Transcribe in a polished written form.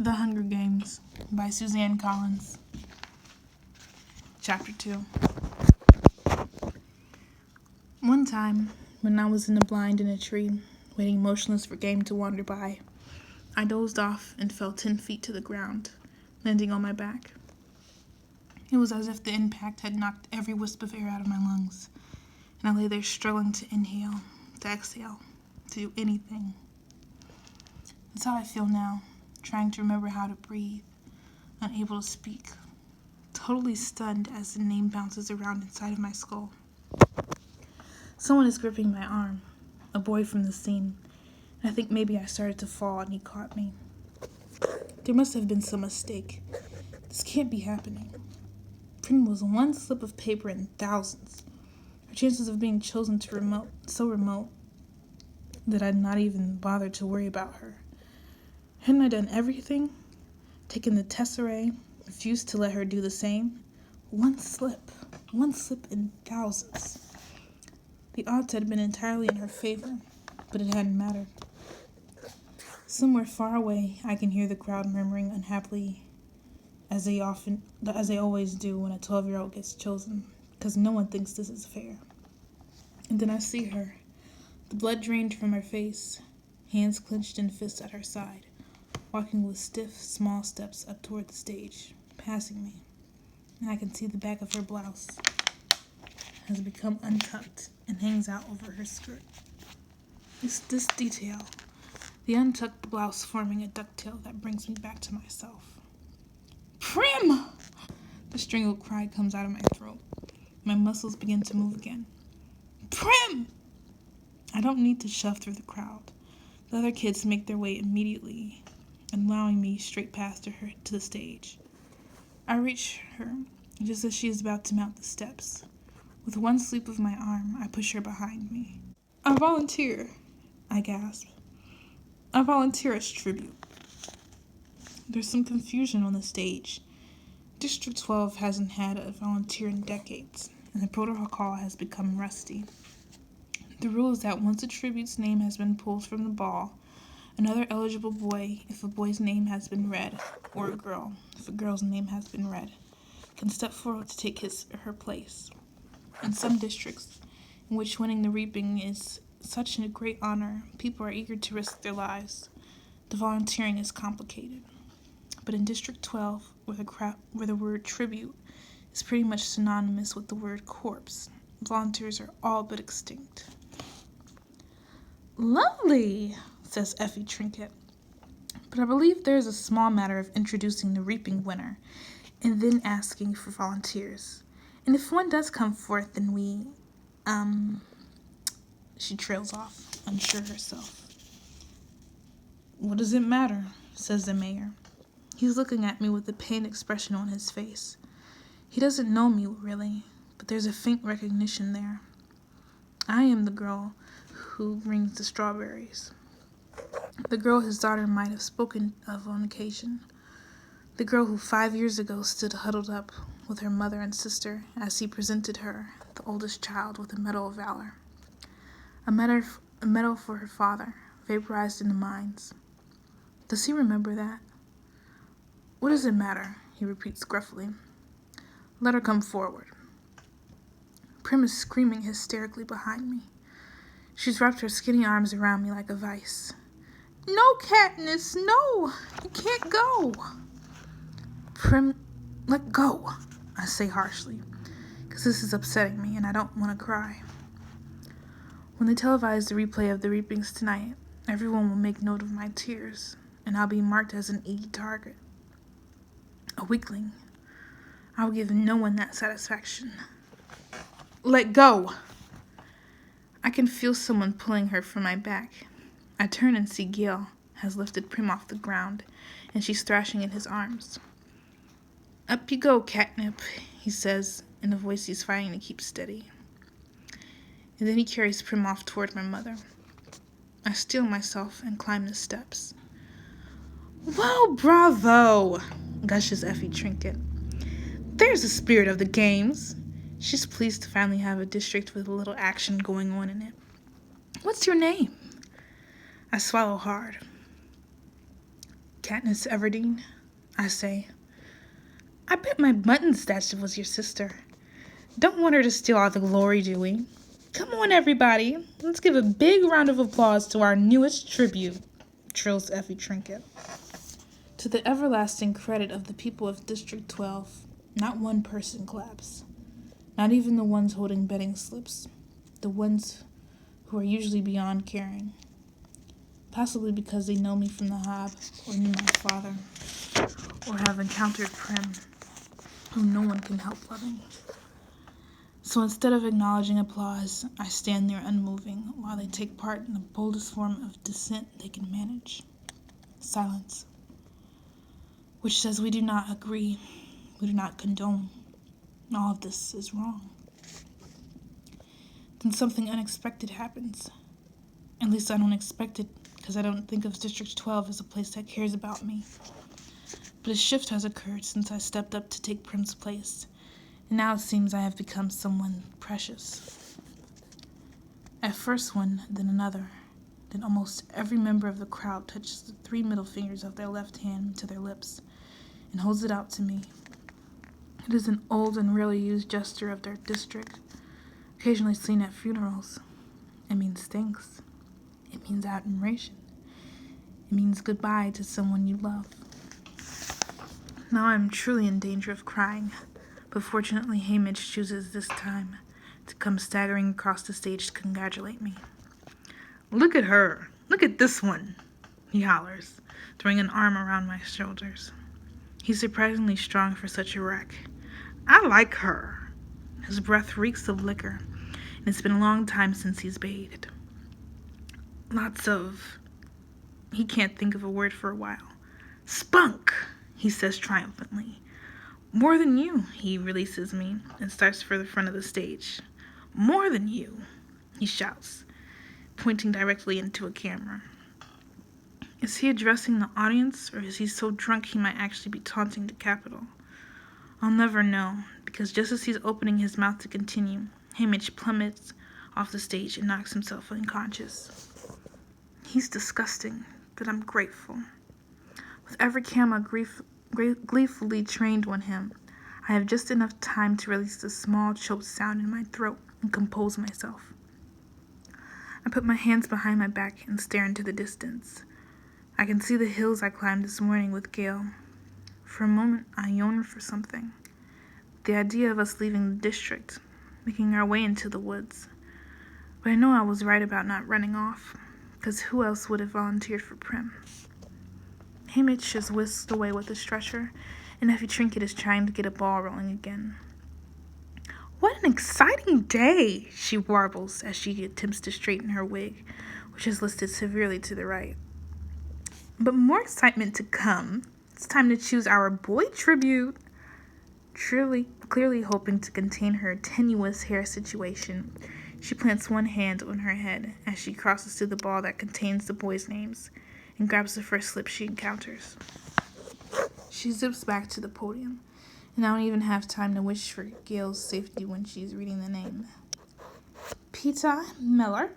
The Hunger Games by Suzanne Collins. Chapter 2. One time, when I was in a blind in a tree, waiting motionless for game to wander by, I dozed off and fell 10 feet to the ground, landing on my back. It was as if the impact had knocked every wisp of air out of my lungs, and I lay there struggling to inhale, to exhale, to do anything. That's how I feel now, trying to remember how to breathe, unable to speak, totally stunned as the name bounces around inside of my skull. Someone is gripping my arm, a boy from the scene, and I think maybe I started to fall and he caught me. There must have been some mistake. This can't be happening. Prim was one slip of paper in thousands. Her chances of being chosen to so remote that I'd not even bothered to worry about her. Hadn't I done everything? Taken the tesserae, refused to let her do the same? One slip in thousands. The odds had been entirely in her favor, but it hadn't mattered. Somewhere far away, I can hear the crowd murmuring unhappily, as they always do when a 12-year-old gets chosen, because no one thinks this is fair. And then I see her, the blood drained from her face, hands clenched in fists at her side, walking with stiff, small steps up toward the stage, passing me. And I can see the back of her blouse has become untucked and hangs out over her skirt. It's this detail, the untucked blouse forming a ducktail, that brings me back to myself. Prim! The strangled cry comes out of my throat. My muscles begin to move again. Prim! I don't need to shove through the crowd. The other kids make their way immediately, allowing me straight past her to the stage. I reach her just as she is about to mount the steps. With one sweep of my arm, I push her behind me. I volunteer, I gasp. I volunteer as tribute. There's some confusion on the stage. District 12 hasn't had a volunteer in decades, and the protocol has become rusty. The rule is that once a tribute's name has been pulled from the ball, another eligible boy, if a boy's name has been read, or a girl, if a girl's name has been read, can step forward to take his or her place. In some districts, in which winning the reaping is such a great honor, people are eager to risk their lives. The volunteering is complicated. But in District 12, where the word tribute is pretty much synonymous with the word corpse, volunteers are all but extinct. Lovely, says Effie Trinket. But I believe there is a small matter of introducing the reaping winner and then asking for volunteers. And if one does come forth, then we, She trails off, unsure herself. What does it matter, says the mayor. He's looking at me with a pained expression on his face. He doesn't know me, really, but there's a faint recognition there. I am the girl who brings the strawberries. The girl his daughter might have spoken of on occasion. The girl who 5 years ago stood huddled up with her mother and sister as he presented her, the oldest child, with a Medal of Valor. A medal for her father, vaporized in the mines. Does he remember that? What does it matter? He repeats gruffly. Let her come forward. Prim is screaming hysterically behind me. She's wrapped her skinny arms around me like a vice. No, Katniss, no! You can't go! Prim, let go, I say harshly, because this is upsetting me and I don't want to cry. When they televise the replay of the reapings tonight, everyone will make note of my tears, and I'll be marked as an easy target. A weakling. I will give no one that satisfaction. Let go! I can feel someone pulling her from my back. I turn and see Gil has lifted Prim off the ground, and she's thrashing in his arms. Up you go, Catnip, he says, in a voice he's fighting to keep steady. And then he carries Prim off toward my mother. I steel myself and climb the steps. Well, bravo, gushes Effie Trinket. There's the spirit of the games. She's pleased to finally have a district with a little action going on in it. What's your name? I swallow hard. Katniss Everdeen, I say. I bet my mutton statue was your sister. Don't want her to steal all the glory, do we? Come on, everybody. Let's give a big round of applause to our newest tribute, trills Effie Trinket. To the everlasting credit of the people of District 12, not one person claps. Not even the ones holding betting slips. The ones who are usually beyond caring. Possibly because they know me from the Hob, or knew my father, or have encountered Prim, who no one can help loving. So instead of acknowledging applause, I stand there unmoving while they take part in the boldest form of dissent they can manage. Silence. Which says we do not agree, we do not condone. All of this is wrong. Then something unexpected happens. At least I don't expect it, because I don't think of District 12 as a place that cares about me. But a shift has occurred since I stepped up to take Prim's place, and now it seems I have become someone precious. At first one, then another, then almost every member of the crowd touches the 3 middle fingers of their left hand to their lips and holds it out to me. It is an old and rarely used gesture of their district, occasionally seen at funerals. It means thanks. It means admiration. It means goodbye to someone you love. Now I am truly in danger of crying, but fortunately Haymitch chooses this time to come staggering across the stage to congratulate me. Look at her. Look at this one, he hollers, throwing an arm around my shoulders. He's surprisingly strong for such a wreck. I like her. His breath reeks of liquor, and it's been a long time since he's bathed. He can't think of a word for a while. Spunk, he says triumphantly. More than you, he releases me and starts for the front of the stage. More than you, he shouts, pointing directly into a camera. Is he addressing the audience, or is he so drunk he might actually be taunting the Capitol? I'll never know, because just as he's opening his mouth to continue, Haymitch plummets off the stage and knocks himself unconscious. He's disgusting, but I'm grateful. With every camera gleefully trained on him, I have just enough time to release the small choked sound in my throat and compose myself. I put my hands behind my back and stare into the distance. I can see the hills I climbed this morning with Gale. For a moment, I yearn for something. The idea of us leaving the district, making our way into the woods. But I know I was right about not running off, because who else would have volunteered for Prim? Haymitch is whisked away with a stretcher, and Effie Trinket is trying to get a ball rolling again. What an exciting day, she warbles as she attempts to straighten her wig, which is listed severely to the right. But more excitement to come. It's time to choose our boy tribute. Clearly hoping to contain her tenuous hair situation, she plants one hand on her head as she crosses to the ball that contains the boys' names and grabs the first slip she encounters. She zips back to the podium, and I don't even have time to wish for Gale's safety when she's reading the name. Peter Mellark,